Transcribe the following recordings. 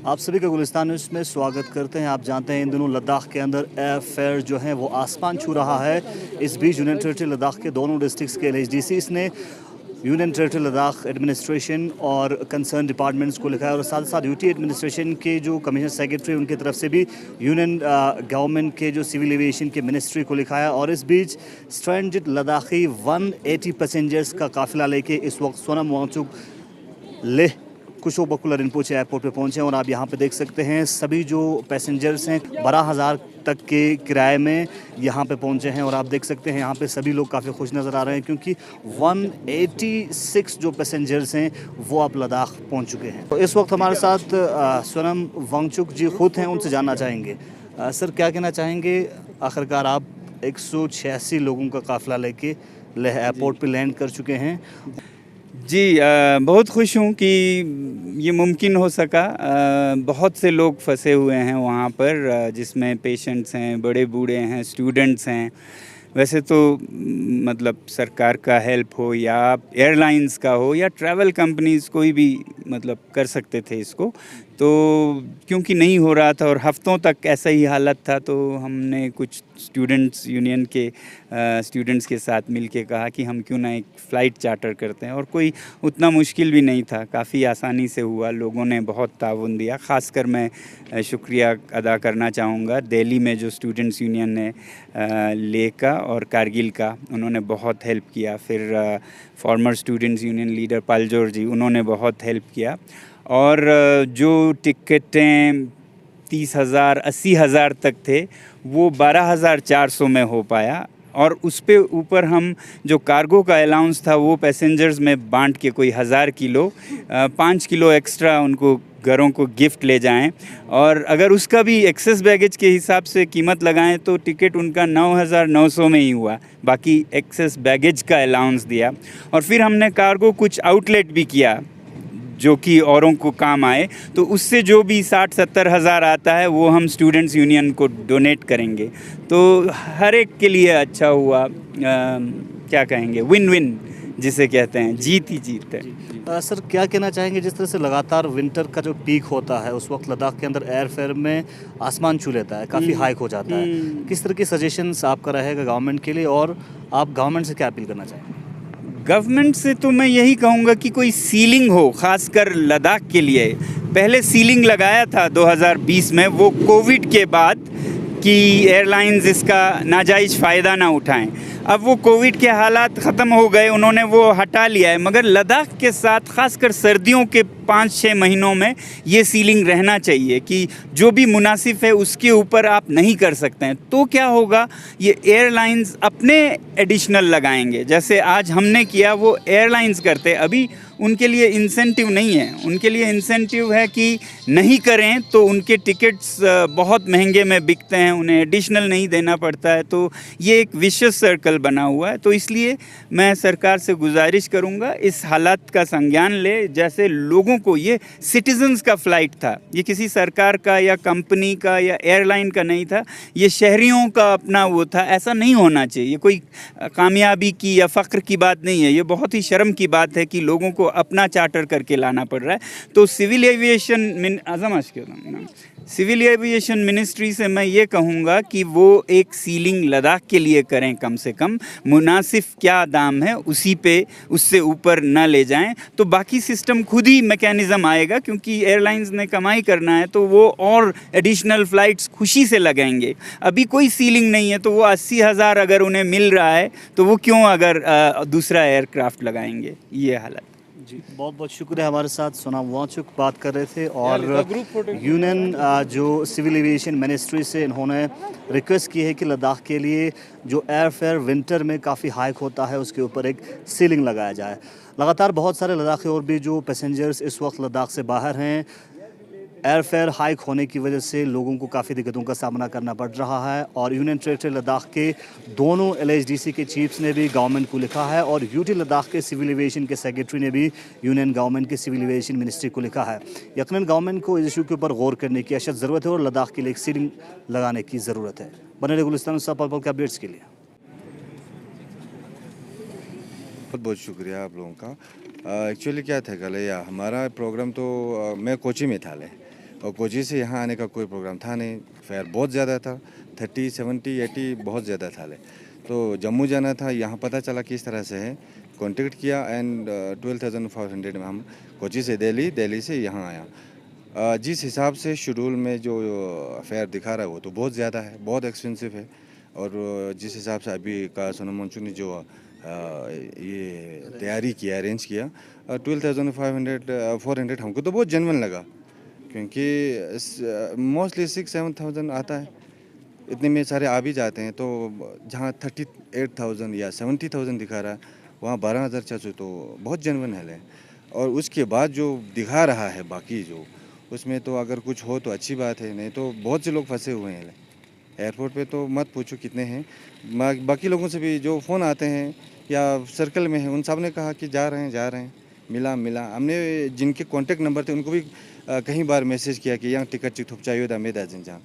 आप सभी का गुलिस्तान न्यूज़ में स्वागत करते हैं। आप जानते हैं इन दिनों लद्दाख के अंदर एयर फेयर जो है वो आसमान छू रहा है। इस बीच यूनियन टेरिटरी लद्दाख के दोनों डिस्ट्रिक्ट्स के LHDCs ने यूनियन टेरिटरी लद्दाख एडमिनिस्ट्रेशन और कंसर्न डिपार्टमेंट्स को लिखा है और साथ साथ यूटी एडमिनिस्ट्रेशन के जो कमिश्नर सेक्रेटरी उनकी तरफ से भी यूनियन गवर्नमेंट के जो सिविल एविएशन के मिनिस्ट्री को लिखा है। और इस बीच स्ट्रैंडेड लद्दाखी 180 पैसेंजर्स का काफिला लेके इस वक्त सोनम वांगचुक लेह कुशोक बकुला रिम्पोचे एयरपोर्ट पे पहुंचे हैं और आप यहां पे देख सकते हैं सभी जो पैसेंजर्स हैं 12,000 तक के किराए में यहां पे पहुंचे हैं। और आप देख सकते हैं यहां पे सभी लोग काफ़ी खुश नज़र आ रहे हैं क्योंकि 186 जो पैसेंजर्स हैं वो अब लद्दाख पहुंच चुके हैं। तो इस वक्त हमारे साथ सोनम वांगचुक जी खुद हैं, उनसे जानना चाहेंगे सर क्या कहना चाहेंगे। आखिरकार आप 186 लोगों का काफ़िला लेके लेह एयरपोर्ट पे लैंड कर चुके हैं। जी बहुत खुश हूँ कि ये मुमकिन हो सका। बहुत से लोग फंसे हुए हैं वहाँ पर, जिसमें पेशेंट्स हैं, बड़े बूढ़े हैं, स्टूडेंट्स हैं। वैसे तो मतलब सरकार का हेल्प हो या एयरलाइंस का हो या ट्रैवल कंपनीज़ कोई भी मतलब कर सकते थे इसको, तो क्योंकि नहीं हो रहा था और हफ्तों तक ऐसा ही हालत था तो हमने कुछ स्टूडेंट्स यूनियन के स्टूडेंट्स के साथ मिलके कहा कि हम क्यों ना एक फ़्लाइट चार्टर करते हैं। और कोई उतना मुश्किल भी नहीं था, काफ़ी आसानी से हुआ। लोगों ने बहुत ताउन दिया। ख़ासकर मैं शुक्रिया अदा करना चाहूँगा दिल्ली में जो स्टूडेंट्स यूनियन है लेह का और कारगिल का, उन्होंने बहुत हेल्प किया। फिर former students union leader Paljor ji, उन्होंने बहुत हेल्प किया। और जो टिकटें 30,000 80,000 तक थे वो 12,400 में हो पाया। और उस पे ऊपर हम जो कार्गो का अलाउंस था वो पैसेंजर्स में बांट के कोई 1,000 किलो 5 किलो एक्स्ट्रा उनको घरों को गिफ्ट ले जाएं। और अगर उसका भी एक्सेस बैगेज के हिसाब से कीमत लगाएं तो टिकट उनका 9,900 में ही हुआ। बाकी एक्सेस बैगेज का अलाउंस दिया। और फिर हमने कार्गो कुछ आउटलेट भी किया जो कि औरों को काम आए, तो उससे जो भी 60-70 हज़ार आता है वो हम स्टूडेंट्स यूनियन को डोनेट करेंगे। तो हर एक के लिए अच्छा हुआ। क्या कहेंगे, विन विन जिसे कहते हैं, जीत ही जीत है। सर क्या कहना चाहेंगे, जिस तरह से लगातार विंटर का जो पीक होता है उस वक्त लद्दाख के अंदर एयर फेयर में आसमान छू लेता है, काफ़ी हाइक हो जाता है। किस तरह की सजेशंस आपका रहेगा गवर्नमेंट के लिए और आप गवर्नमेंट से क्या अपील करना चाहेंगे? गवर्नमेंट से तो मैं यही कहूँगा कि कोई सीलिंग हो, ख़ासकर लद्दाख के लिए। पहले सीलिंग लगाया था 2020 में, वो कोविड के बाद, कि एयरलाइंस इसका नाजायज़ फ़ायदा ना उठाएं। अब वो कोविड के हालात ख़त्म हो गए, उन्होंने वो हटा लिया है। मगर लद्दाख के साथ ख़ासकर सर्दियों के 5-6 महीनों में ये सीलिंग रहना चाहिए कि जो भी मुनासिब है उसके ऊपर आप नहीं कर सकते हैं। तो क्या होगा, ये एयरलाइंस अपने एडिशनल लगाएंगे। जैसे आज हमने किया वो एयरलाइंस करते, अभी उनके लिए इंसेंटिव नहीं है। उनके लिए इंसेंटिव है कि नहीं करें तो उनके टिकट्स बहुत महंगे में बिकते हैं, उन्हें एडिशनल नहीं देना पड़ता है। तो ये एक विशियस सर्कल बना हुआ है। तो इसलिए मैं सरकार से गुजारिश करूंगा इस हालात का संज्ञान ले। जैसे लोगों को, ये सिटीजन्स का फ़्लाइट था, ये किसी सरकार का या कंपनी का या एयरलाइन का नहीं था, ये शहरियों का अपना वो था। ऐसा नहीं होना चाहिए। ये कोई कामयाबी की या फ़ख्र की बात नहीं है, ये बहुत ही शर्म की बात है कि लोगों को अपना चार्टर करके लाना पड़ रहा है। तो सिविल एविएशन मिनिस्ट्री से मैं ये कहूँगा कि वो एक सीलिंग लद्दाख के लिए करें, कम से कम मुनासिब क्या दाम है उसी पे, उससे ऊपर ना ले जाएं। तो बाकी सिस्टम खुद ही मैकेनिज़्म आएगा, क्योंकि एयरलाइंस ने कमाई करना है तो वो और एडिशनल फ़्लाइट्स खुशी से लगाएंगे। अभी कोई सीलिंग नहीं है तो वो 80,000 अगर उन्हें मिल रहा है तो वो क्यों अगर दूसरा एयरक्राफ्ट लगाएंगे। ये हालत। जी बहुत बहुत शुक्रिया। हमारे साथ सोनम वांगचुक बात कर रहे थे। और यूनियन जो सिविल एविएशन मिनिस्ट्री से इन्होंने रिक्वेस्ट की है कि लद्दाख के लिए जो एयर फेयर विंटर में काफ़ी हाइक होता है उसके ऊपर एक सीलिंग लगाया जाए। लगातार बहुत सारे लद्दाखी और भी जो पैसेंजर्स इस वक्त लद्दाख से बाहर हैं, एयर फेयर हाइक होने की वजह से लोगों को काफ़ी दिक्कतों का सामना करना पड़ रहा है। और यूनियन टेरिटरी लद्दाख के दोनों LHDC के चीफ्स ने भी गवर्नमेंट को लिखा है और यूटी लद्दाख के सिविल एविएशन के सेक्रेटरी ने भी यूनियन गवर्नमेंट के सिविल एविएशन मिनिस्ट्री को लिखा है। यकीनन गवर्नमेंट को इस इशू के ऊपर गौर करने की अशद ज़रूरत है और लद्दाख के लिए एक सीलिंग लगाने की ज़रूरत है। बने रहे गुलिस्तान साहब पल पल के अपडेट्स के लिए। बहुत बहुत शुक्रिया आप लोगों का। एक्चुअली क्या था कल, या हमारा प्रोग्राम तो मैं कोची में था ले, और कोची से यहाँ आने का कोई प्रोग्राम था नहीं, फेयर बहुत ज़्यादा था, 30, 70, 80 बहुत ज़्यादा था। तो जम्मू जाना था, यहाँ पता चला किस तरह से है, कांटेक्ट किया एंड 12,500 में हम कोची से दिल्ली से यहाँ आया। जिस हिसाब से शेड्यूल में जो फेयर दिखा रहा है वो तो बहुत ज़्यादा है, बहुत एक्सपेंसिव है। और जिस हिसाब से अभी का सोनम मंचू ने जो ये तैयारी किया, अरेंज किया, 12,500 हमको तो बहुत जेन्युइन लगा, क्योंकि मोस्टली 6-7,000 आता है, इतने में सारे आ भी जाते हैं। तो जहाँ 38,000 या 70,000 दिखा रहा है, वहाँ 12,400 तो बहुत जेन्युइन है। और उसके बाद जो दिखा रहा है बाकी जो उसमें तो अगर कुछ हो तो अच्छी बात है, नहीं तो बहुत से लोग फंसे हुए हैं एयरपोर्ट पे। तो मत पूछो कितने हैं। बाकी लोगों से भी जो फ़ोन आते हैं या सर्कल में हैं, उन सब ने कहा कि जा रहे हैं, मिला। हमने जिनके कॉन्टेक्ट नंबर थे उनको भी कई बार मैसेज किया कि यहाँ टिकट चिक चाहिए था मेदा जहाँ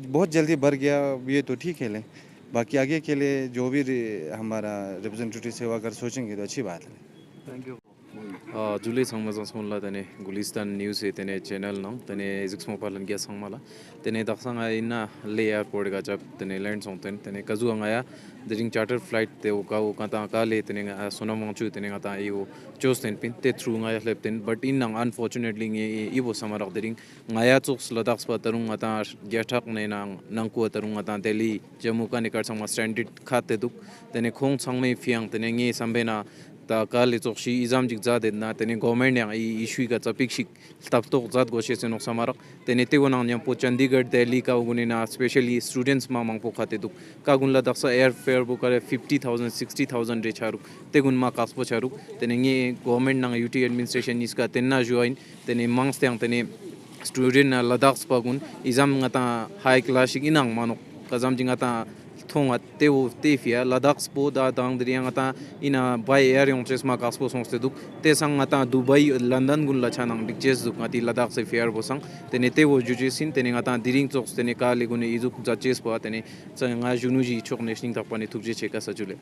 बहुत जल्दी भर गया। ये तो ठीक है, बाकी आगे के लिए जो भी हमारा रिप्रेजेंटेटिव सेवा अगर सोचेंगे तो अच्छी बात है। Thank you. जुलै संगमा संगला तने गुलिस्तान न्यूज़ है तने चैनल नाम तने एजिक्स मोपालन गया संगमाला तने दक्षंग इना ले एयरपोर्ट का जब तने लैंड सोंतन तने कजू अंगाया दरिंग चार्टर फ्लाइट ते का ता का ले तने सोनम मंचू तने का ता यो चोस्तन पिन ते थ्रू अंगाया लेप्तन बट इन नंग अनफॉर्चुनेटली ये वो समरक दरिंग अंगाया चोक्स लदाख पतरुंग ता गेठक ने नंग को तरुंग ता दिल्ली जम्मू का निकर संग स्टैंडर्ड खाते दुक तने खोंग संग में फियांग तने ये संबेना ता काले चोक्षी इजाम जिक जादे ना तने गवर्नमेंट या इशू का चपिक्षिक तब तो जात गोशे से नो समारक तने ते वो नाम पो चंडीगढ़ दिल्ली का उगुने ना स्पेशली स्टूडेंट्स मा मांग पो खाते दुक का गुनला दक्सा एयर फेयर बुक करे 50,000 60,000 रे चारु ते गुन मा कास्पो चारु तने ये गवर्नमेंट ना यूटी एडमिनिस्ट्रेशन इसका तेना ज्वाइन तने मांग्स तने स्टूडेंट ना लद्दाख पगुन इजाम ngata हाई क्लास इनांग मानो कजाम जिंगाता थोंगा ते फिया लद्दाख स्पो दा दांग दरियांग ता इना बाय एयर यों चेस मा कास्पो सोंगते दुक ते संग ता दुबई लंदन गुन लछानंग डिक्चेस दुक ngati लद्दाख से फेयर बोसंग तेने ते वो जुजिसिन तेने ngata दिरिंग चोक्स तेने का लेगुने इजुक जचेस पो तेने संगा जुनुजी चोक नेशनिंग तक पानी थुकजे चेका सजुले।